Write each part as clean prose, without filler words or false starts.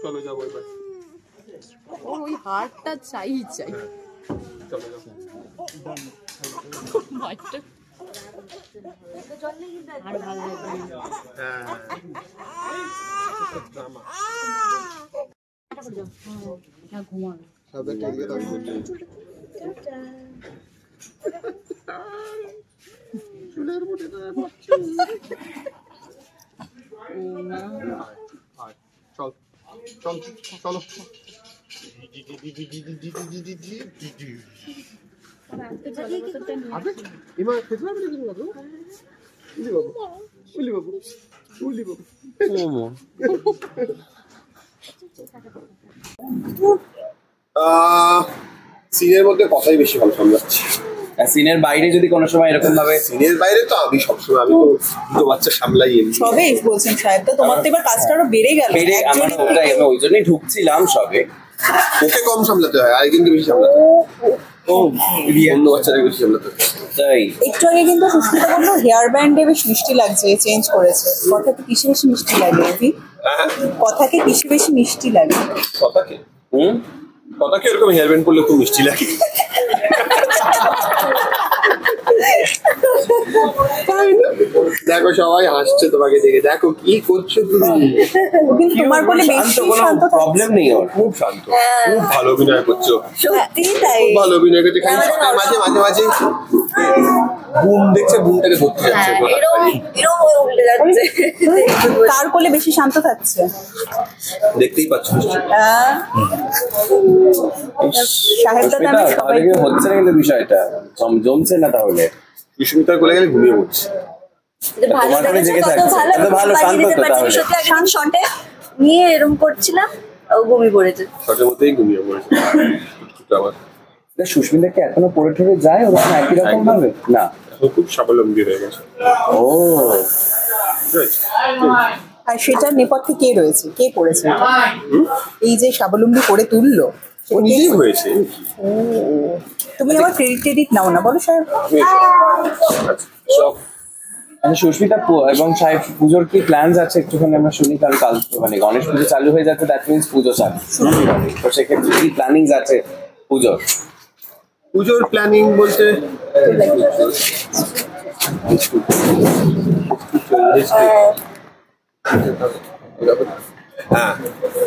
চলো যাবো এবার। ওর ওই হারটা চাই। চলো যাবো। আর ভালো লাগবে না। ঘুমাবে চুলের মুঠে চল চলো সিনের মধ্যে কথাই বেশি ভালো সামলাচ্ছি। সিনের বাইরে যদি কোনো সময় এরকম ভাবে, সিনের বাইরে তো আমি সবসময়, আমি তো দুটো বাচ্চা সামলাই। সবে বলছেন সাহেব, তো তোমার তো এবার কাজটা আরো বেড়ে গেল। আমার ওই জন্যই ঢুকছিলাম সবে। ওকে কম সামলাতে হয়, আরেকজনকে বেশি সামলাতে হয়। অন্য বাচ্চাদের বেশি সামলাতে হয়। তাই একটু আগে কিন্তু সুস্মিতা বললো হেয়ার ব্যান্ডে বেশ মিষ্টি লাগছে, চেঞ্জ করেছে। কথাকে কিসে বেশি মিষ্টি লাগে অভি? কথাকে কিসে বেশি মিষ্টি লাগে? কথাকে কথাকে এরকম হেয়ার ব্যান্ড করলে খুব মিষ্টি লাগে। দেখো সবাই হাসছে তোমাকে দেখে, দেখো কি করছো তুমি। তোমার বলে বেশি শান্ত, প্রবলেম নেই ওর, খুব শান্ত, খুব ভালো অভিনয় করছো। সত্যি তাই, খুব ভালো অভিনয় করছো। খালি মাঝে মাঝে মাঝে বুম দেখছে, বুমটাকে ধরতে যাচ্ছে, কার কোলে বেশি শান্ত থাকছে দেখতেই পাচ্ছ। হচ্ছে না কিন্তু বিষয়টা জমছে না। তাহলে সুস্মিতার কোলে গেলে ঘুমিয়ে পড়ছে। নিয়ে এরকম করছিলাম, ঘুমিয়ে পড়েছে, শটের মধ্যেই ঘুমিয়ে পড়েছে। সুস্মিতাকে এখনো পড়ে ঠকে যায় ওরকম একই রকম ভাবে না, খুব স্বাবলম্বী হয়ে গেছে। ও আর সেটার নেপথ্যে কে রয়েছে, কে পড়েছে এই যে স্বাবলম্বী করে তুললো? ও নিজেই হয়েছে। তুমি আবার ক্রেডিট নাও না, বলো স্যার। সুস্মিতা এবং সাহেব পুজোর কি প্ল্যানস আছে একটুখানি আমরা শুনি, কারণ কাল মানে গণেশ পুজো চালু হয়ে যাচ্ছে, দ্যাট মিনস পুজো চালু। তো সেক্ষেত্রে কি প্ল্যানিং আছে পুজোর? পুজোর প্ল্যানিং বলতে হ্যাঁ,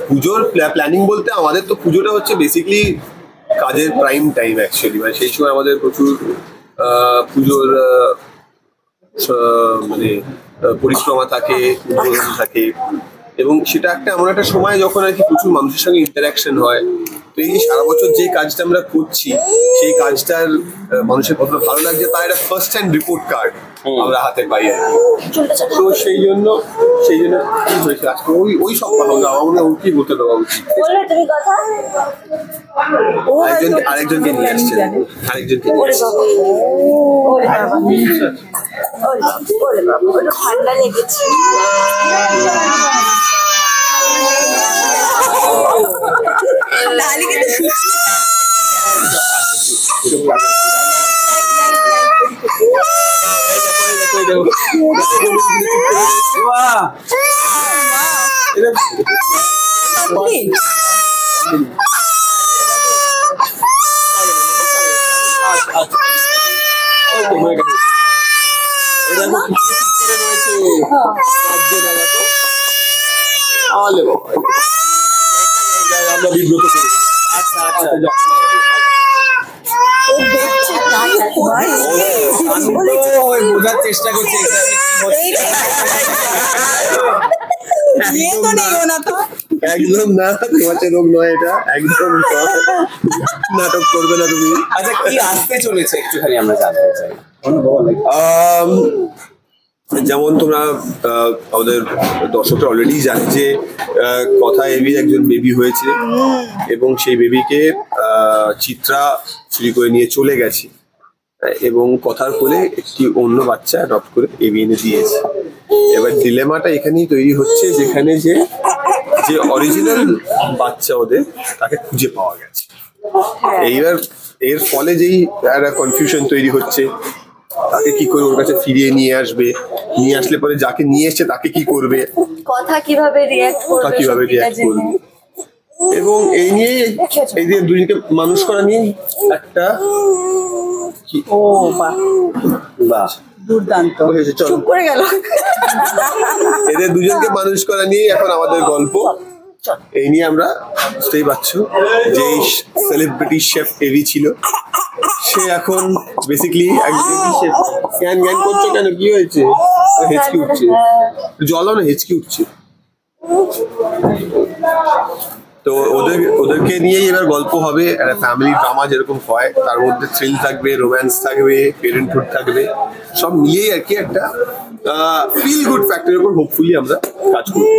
পুজোর প্ল্যানিং বলতে আমাদের তো পুজোটা হচ্ছে বেসিক্যালি কাজের প্রাইম টাইম অ্যাকচুয়ালি। মানে সেই সময় আমাদের প্রচুর পুজোর মানে পরিক্রমা থাকে, উদ্বোধন থাকে, এবং সেটা একটা এমন একটা সময় যখন আর কি প্রচুর মানুষের সঙ্গে ইন্টারাকশন হয়। তো এই সারা বছর যে কাজটা আমরা করছি, সেই কাজটার মানুষের কতটা ভালো লাগছে তার একটা ফার্স্ট হ্যান্ড রিপোর্ট কার্ড আমরা হাতে পাই আর কি। তো সেই জন্য কি হয়েছে আজকে ওই সব কথা বলতে আমার মনে হয় কি বলতে দেওয়া উচিত। আরেকজনকে নিয়ে আসছে, আরেকজনকে নিয়ে আসছে। ঠান্ডা লেগেছে। আমরা বিব্রত করি। বোঝার চেষ্টা করছি একদম না, তোমার রোগ নয় এটা, একদম নাটক করবে না তুমি। আচ্ছা, কি আসতে চলেছে একটুখানি আমরা জানতে চাই। যেমন তোমরা আমাদের দর্শকরা অলরেডি জানে যে কথা এবির একজন বেবি হয়েছে, এবং সেই বেবিকে চিত্রা চুরি করে নিয়ে চলে গেছে, এবং কথার কোলে একটি অন্য বাচ্চা অ্যাডপ্ট করে এবি এনে দিয়েছে। এবার ডিলেমাটা এখানেই তৈরি হচ্ছে, যেখানে যে অরিজিনাল বাচ্চা ওদের তাকে খুঁজে পাওয়া গেছে। এইবার এর ফলে যেই একটা কনফিউশন তৈরি হচ্ছে, তাকে কি করে ওর কাছে ফিরিয়ে নিয়ে আসবে, নিয়ে আসলে পরে যাকে নিয়ে এসছে তাকে কি করবে, কথা কিভাবে রিয়াক্ট কথা করবে কিভাবে সত্যিটা রিয়াক্ট জেনে। করবে, এবং এই নিয়ে এই যে দুজনকে মানুষ করা নিয়ে একটা ও বাহ, বাহ দুর্দান্ত। হয়েছে, চলো। চুপ করে গেল। এদের দুজনকে মানুষ করা নিয়ে এখন আমাদের গল্প। এই নিয়ে আমরা বুঝতেই পারছো যে সেলিব্রিটি শেফ এভি ছিল, সে এখন বেসিক্যালি জ্ঞান জ্ঞান করছো কেন, কি হয়েছে? হেঁচকি উঠছে, জলও না হেঁচকি উঠছে। তো ওদেরকে নিয়েই এবার গল্প হবে, একটা ফ্যামিলি ড্রামা যেরকম হয়, তার মধ্যে থ্রিল থাকবে, রোম্যান্স থাকবে, পেরেন্টহুড থাকবে, সব মিলিয়েই আর কি একটা ফিল গুড ফ্যাক্টরের উপর হোপফুলি আমরা কাজ করবো।